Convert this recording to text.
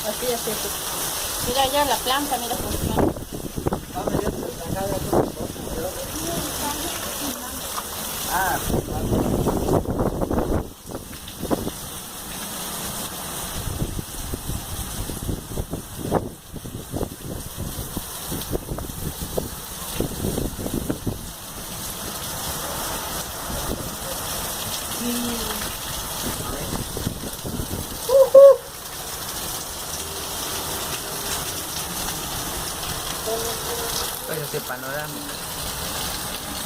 Así, así, así. Mira ya la planta, mira funciona. Ah, pues ese panorama.